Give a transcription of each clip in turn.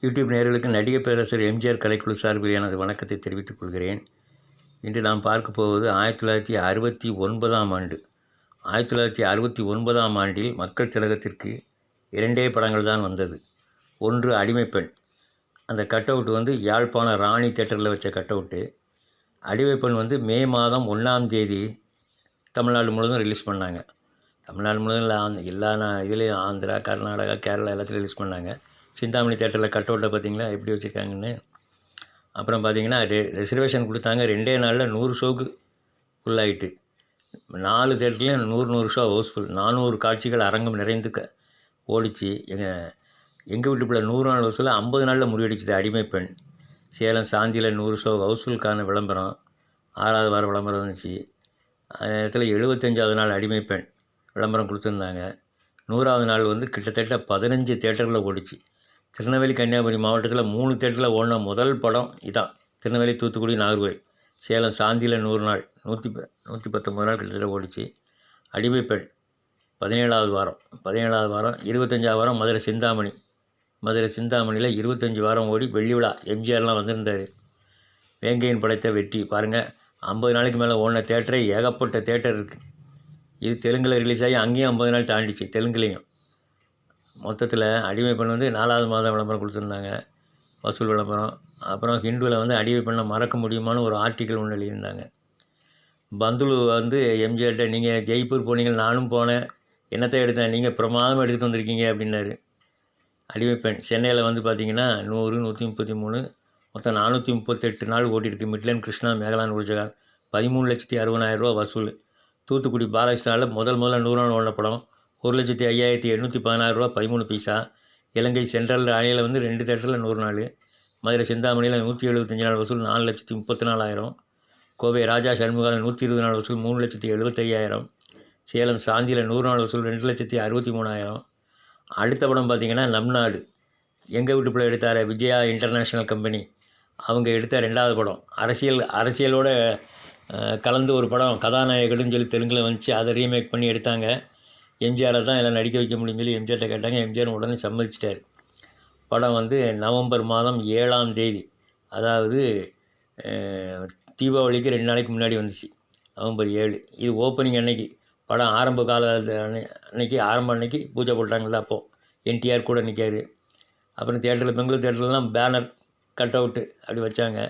YouTube நேயர்களுக்கு நடிகர் பேரரசர் எம்ஜிஆர் கலைக்குழு சார்பில் எனது வணக்கத்தை தெரிவித்துக் கொள்கிறேன். இன்று நாம் பார்க்க போவது 1969ஆம் ஆண்டு. 1969ஆம் ஆண்டில் மக்கள் திலகத்திற்கு 2 படங்கள் தான் வந்தது. ஒன்று அடிமைப்பெண். அந்த கட் அவுட் யாழ்ப்பாணம் ராணி தியேட்டரில் வச்ச கட் அவுட்டு. அடிமைப்பெண் மே மாதம் 1ஆம் தேதி தமிழ்நாடு முழுவதும் ரிலீஸ் பண்ணாங்க. தமிழ்நாடு முழுவதும் எல்லா இதுலேயும் ஆந்திரா, கர்நாடகா, கேரளா எல்லாத்துலேயும் ரிலீஸ் பண்ணாங்க. சிந்தாமணி தேட்டரில் கட் அவுட்டை பார்த்தீங்களா எப்படி வச்சுருக்காங்கன்னு. அப்புறம் பார்த்தீங்கன்னா ரிசர்வேஷன் கொடுத்தாங்க. 2 நாளில் 100 ஷோக்கு ஃபுல்லாகிட்டு. 4 தேட்டர்லேயும் 100 ஷோ ஹவுஸ்ஃபுல். 400 காட்சிகள் அரங்கம் நிறைந்து ஓடிச்சு. எங்கள் வீட்டு பிள்ளை 100 நாள் வசூலில் 50 நாளில் முறியடிச்சது அடிமைப்பெண். சேலம் சாந்தியில் 100 ஷோ ஹவுஸ்ஃபுல்கான விளம்பரம் 6வது வார விளம்பரம் வந்துச்சு. அந்த நேரத்தில் 75வது நாள் அடிமைப்பெண் விளம்பரம் கொடுத்துருந்தாங்க. 100வது நாள் கிட்டத்தட்ட 15 தேட்டரில் ஓடிச்சு. திருநெல்வேலி கன்னியாகுமரி மாவட்டத்தில் 3 தேட்டரில் ஓடின முதல் படம் இதான். திருநெல்வேலி, தூத்துக்குடி, நாகர்கோவில். சேலம் சாந்தியில் 100 நாள் 119 நாள் கிட்டத்தட்ட ஓடிச்சு. அடிமைப்பெண் 17வது வாரம் 25வது வாரம் மதுரை சிந்தாமணியில் 25 வாரம் ஓடி வெள்ளி விழா. எம்ஜிஆர்லாம் வந்திருந்தார். வேங்கையின் படைத்த வெற்றி பாருங்கள். 50 நாளைக்கு மேலே ஓடின தேட்டரே ஏகப்பட்ட தேட்டர் இருக்குது. இது தெலுங்கில் ரிலீஸ் ஆகி அங்கேயும் 50 நாள் தாண்டிச்சு. தெலுங்குலேயும் மொத்தத்தில் அடிமைப்பெண் 4வது மாதம் விளம்பரம் கொடுத்துருந்தாங்க, வசூல் விளம்பரம். அப்புறம் ஹிந்துவில் அடிமைப்பெண்ணை மறக்க முடியுமான்னு ஒரு ஆர்டிக்கல் ஒன்று எழுதியிருந்தாங்க. பந்துலு எம்ஜிஆர்கிட்ட நீங்கள் ஜெய்ப்பூர் போனீங்க, நானும் போனேன், என்னத்தை எடுத்தேன், நீங்கள் பிரமாதமாக எடுத்துகிட்டு வந்திருக்கீங்க அப்படின்னாரு. அடிமைப்பெண் சென்னையில் பார்த்தீங்கன்னா 100, 133 மொத்தம் 438 நாள் ஓடிருக்கு. மிட்லன் கிருஷ்ணா, மேகலான், நூர்ஜஹான் 13,60,000 ரூபா வசூல். தூத்துக்குடி பாலகிருஷ்ணாவில் முதல்ல 100 நாள் ஓடின படம் 1,05,816 ரூபா 13 பைசா. இலங்கை சென்ட்ரல் ராணியில் 2 தேட்டரில் 100 நாள். மதுரை சிந்தாமணியில் 175 நாள் வசூல் 4,34,000. கோவை ராஜா சண்முகாவில் 120 நாள் வசூல் 3,75,000. சேலம் சாந்தியில் 100 நாள் வசூல் 2,63,000. அடுத்த படம் பார்த்திங்கன்னா நம் நாடு. எங்கள் வீட்டு பிள்ளை எடுத்தார் விஜயா இன்டர்நேஷ்னல் கம்பெனி. அவங்க எடுத்த 2வது படம். அரசியலோட கலந்து ஒரு படம் கதாநாயகன்னு சொல்லி தெலுங்கில் வந்துச்சு. அதை ரீமேக் பண்ணி எடுத்தாங்க. எம்ஜிஆரை தான் எல்லாம் நடிக்க வைக்க முடியும்னு சொல்லி எம்ஜிஆர்கிட்ட கேட்டாங்க. எம்ஜிஆர் உடனே சம்மதிச்சிட்டார். படம் நவம்பர் மாதம் 7ஆம் தேதி, அதாவது தீபாவளிக்கு 2 நாளைக்கு முன்னாடி வந்துச்சு. நவம்பர் 7. இது ஓப்பனிங் அன்னைக்கு. படம் ஆரம்ப அன்னைக்கு பூஜை போட்டாங்கள்ல, அப்போது என்டிஆர் கூட நிற்காரு. அப்புறம் பெங்களூர் தேட்டர்லாம் பேனர் கட் அவுட்டு அப்படி வச்சாங்க.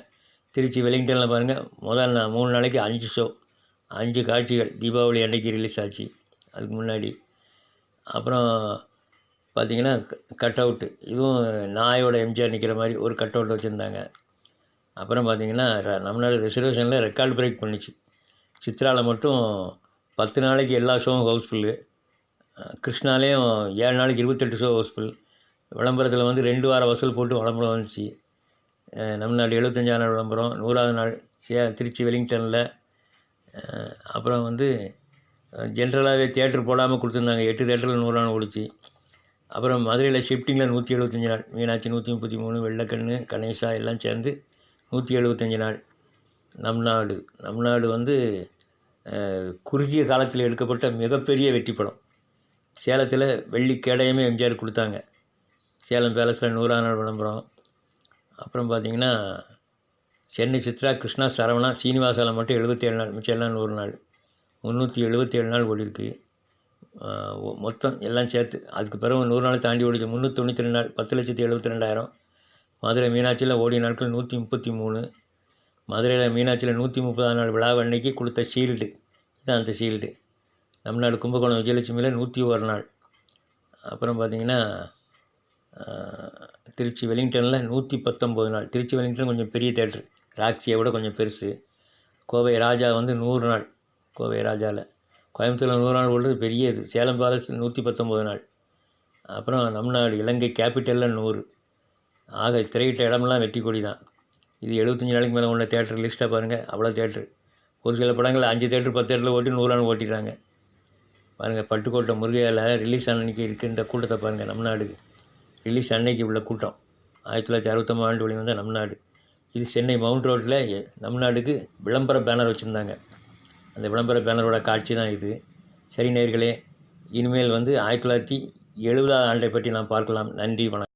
திருச்சி வெலிங்டனில் பாருங்கள், முதல் 3 நாளைக்கு 5 ஷோ, 5 காட்சிகள் தீபாவளி அன்னைக்கு ரிலீஸ் ஆச்சு. அதுக்கு முன்னாடி அப்புறம் பார்த்திங்கன்னா கட் அவுட்டு. இதுவும் நாயோட எம்ஜிஆர் நிற்கிற மாதிரி ஒரு கட் அவுட் வச்சுருந்தாங்க. அப்புறம் பார்த்திங்கன்னா நம்மளோட ரிசர்வேஷனில் ரெக்கார்டு பிரேக் பண்ணிச்சு. சித்ராவில் மட்டும் 10 நாளைக்கு எல்லா ஷோவும் ஹவுஸ்ஃபுல்லு. கிருஷ்ணாலேயும் 7 நாளைக்கு 28 ஷோ ஹவுஸ்ஃபுல். விளம்பரத்தில் 2 வார வசூல் போட்டு விளம்பரம் வந்துச்சு. நம்ம நாடு 75ஆம் நாள் விளம்பரம். 100வது நாள் திருச்சி வெலிங்டனில். அப்புறம் ஜென்ரலாகவே தேட்டர் போடாமல் கொடுத்துருந்தாங்க. 8 தேட்டரில் 100 நாள் ஓடிச்சு. அப்புறம் மதுரையில் ஷிஃப்டிங்கில் 175 நாள். மீனாட்சி 133, வெள்ளைக்கண்ணு, கணேசா எல்லாம் சேர்ந்து 175 நாள். நம் நாடு குறுகிய காலத்தில் எடுக்கப்பட்ட மிகப்பெரிய வெற்றி படம். சேலத்தில் வெள்ளி கேடயமே எம்ஜிஆர் கொடுத்தாங்க. சேலம் பேலஸில் 100ஆம் நாள் விளம்பரம். அப்புறம் பார்த்திங்கன்னா சென்னை சித்ரா, கிருஷ்ணா, சரவணா, சீனிவாசாவில் மட்டும் 77 நாள், மிச்சம் எல்லாம் 100 நாள். 377 நாள் ஓடிருக்கு மொத்தம் எல்லாம் சேர்த்து. அதுக்கு பிறகு 100 நாள் தாண்டி ஓடிச்சு. 392 நாள் 10,72,000. மதுரை மீனாட்சியில் ஓடிய நாட்கள் 133. மதுரையில் மீனாட்சியில் 130ஆம் நாள் விழா அன்னைக்கு கொடுத்த ஷீல்டு இதுதான் அந்த ஷீல்டு. நம்ம நாடு கும்பகோணம் விஜயலட்சுமியில் 101 நாள். அப்புறம் பார்த்திங்கன்னா திருச்சி வெலிங்டனில் 119 நாள். திருச்சி வெலிங்டன் கொஞ்சம் பெரிய தேட்ரு, ராக்ஸியை விட கொஞ்சம் பெருசு. கோவை ராஜா 100 நாள். கோவை ராஜாவில். கோயம்புத்தூரில் 100 நாள் ஓடுறது பெரிய இது. சேலம் பேலஸ் 119 நாள். அப்புறம் நம் நாடு இலங்கை கேபிட்டலில் 100. ஆக திரையிட்ட இடமெல்லாம் வெற்றி கொடி தான். இது 75 நாளைக்கு மேலே உள்ள தேட்டர் லிஸ்ட்டாக பாருங்கள். அவ்வளோ தேட்ரு. ஒரு சில படங்கள் 5 தேட்டர் 10 தேட்டரில் ஓட்டி 100 நாள் ஓட்டிடுறாங்க பாருங்கள். பட்டுக்கோட்டை முருகையால் ரிலீஸ் அன்னைக்கு இருக்குது இந்த கூட்டத்தை பாருங்கள். நம் நாடுக்கு ரிலீஸ் அன்னைக்கு உள்ள கூட்டம் 1969ஆம் ஆண்டு வெளிவந்த நம் நாடு. இது சென்னை மவுண்ட் ரோட்டில் நம் நாடுக்கு விளம்பர பேனர் வச்சுருந்தாங்க. அந்த விளம்பர பேனரோட காட்சி தான் இது. சரி நேயர்களே, இனிமேல் 1970ஆம் ஆண்டை பற்றி நாம் பார்க்கலாம். நன்றி, வணக்கம்.